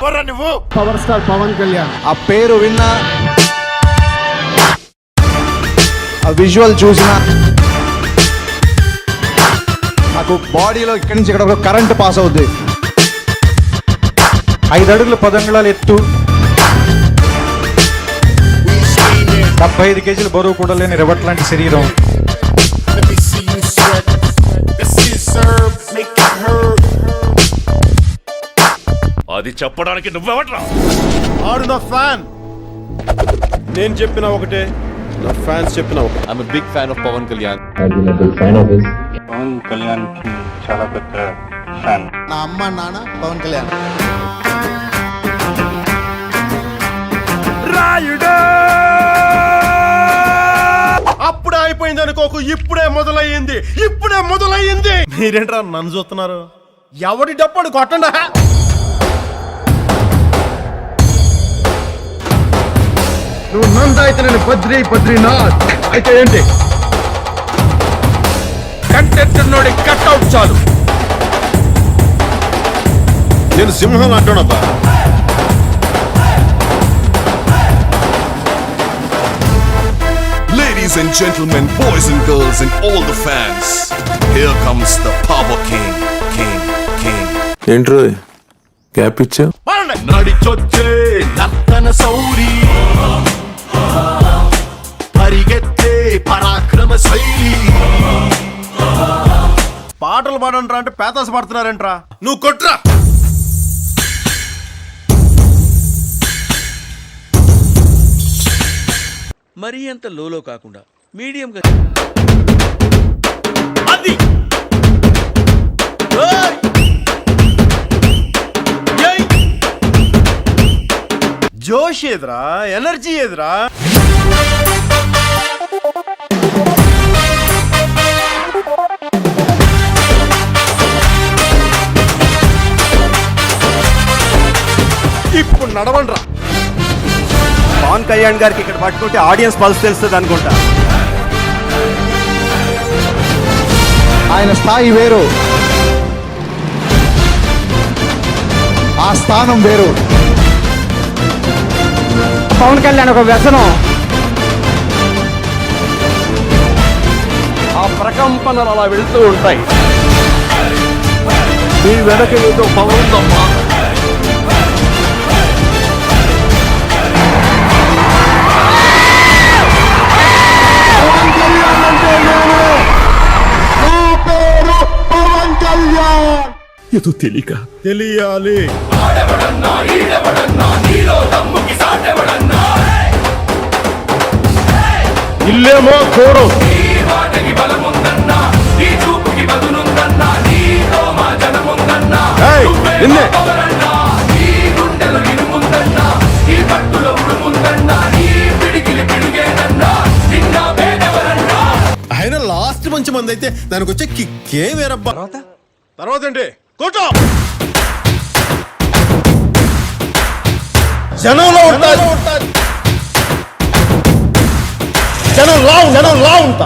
నువ్వు power star Pawan Kalyan. ఆ పేరు విన్నా, ఆ విజువల్ చూసినా నాకు బాడీలో ఇక్కడి నుంచి ఇక్కడ కరెంట్ పాస్ అవుద్ది. 5 అడుగులు 10 అంగుళాల ఎత్తు, 75 కేజీలు బరువు కూడా లేని రెవట్ లాంటి శరీరం. అది చెప్పడానికి నువ్వెవట్రా? ఆడు నా ఫ్యాన్. నేను చెప్పిన ఒకటే, నా ఫ్యాన్స్ చెప్పిన ఒకటే. I'm a big fan of Pawan Kalyan. I've been a big fan of his. Pawan Kalyan చాలా పెద్ద ఫ్యాన్. నా అమ్మ నాన్న పవన్ కళ్యాణ్. అప్పుడే అయిపోయింది అనుకోకు, ఇప్పుడే మొదలయ్యింది. మీరేంట్రా నన్ను చూస్తున్నారు? ఎవడి డప్పుడు కొట్టండా. నువ్వు నంద అయితే నేను బద్రీనాథ్ అయితే ఏంటి? కంటెంట్ నోడి కట్అవుట్ చాలు. నేను సింహం అంటున్నాబ్బా. Ladies and gentlemen, boys and girls and all the fans, here comes the Power King. ఏంట్రో గ్యాప్ ఇచ్చా? నడిచొచ్చే నర్తన సౌరి, పరిగెత్తే పరాక్రమ శైలి. పాటలు పాడంట్రా అంటే పేతాస్ పాడుతున్నారంట్రా. నువ్వు కొట్రా. మరీ అంత లోలో కాకుండా మీడియంగా. అది జోష్ ఏదిరా, ఎనర్జీ ఏదిరా. ఇప్పుడు నడవండ్రా. పవన్ కళ్యాణ్ గారికి ఇక్కడ పట్టుకుంటే ఆడియన్స్ పల్స్ తెలుస్తుంది అనుకుంటా. ఆయన స్థాయి వేరు, ఆ స్థానం వేరు. పవన్ కళ్యాణ్ ఒక వ్యసనం. ఆ ప్రకంపనలు అలా వెళ్తూ ఉంటాయి. నీ వెనక ఏదో పవర్ ఉందమ్మా. ఏదో తెలియాలి. ఇల్లేమో కోరు. నిన్నే ఆయన లాస్ట్ మంచి మంది అయితే దానికి వచ్చే కిక్కే వేరబ్బా. తర్వాత ఏంటి? కూటో జనంలో ఉంటారు. జనం లా ఉంటా.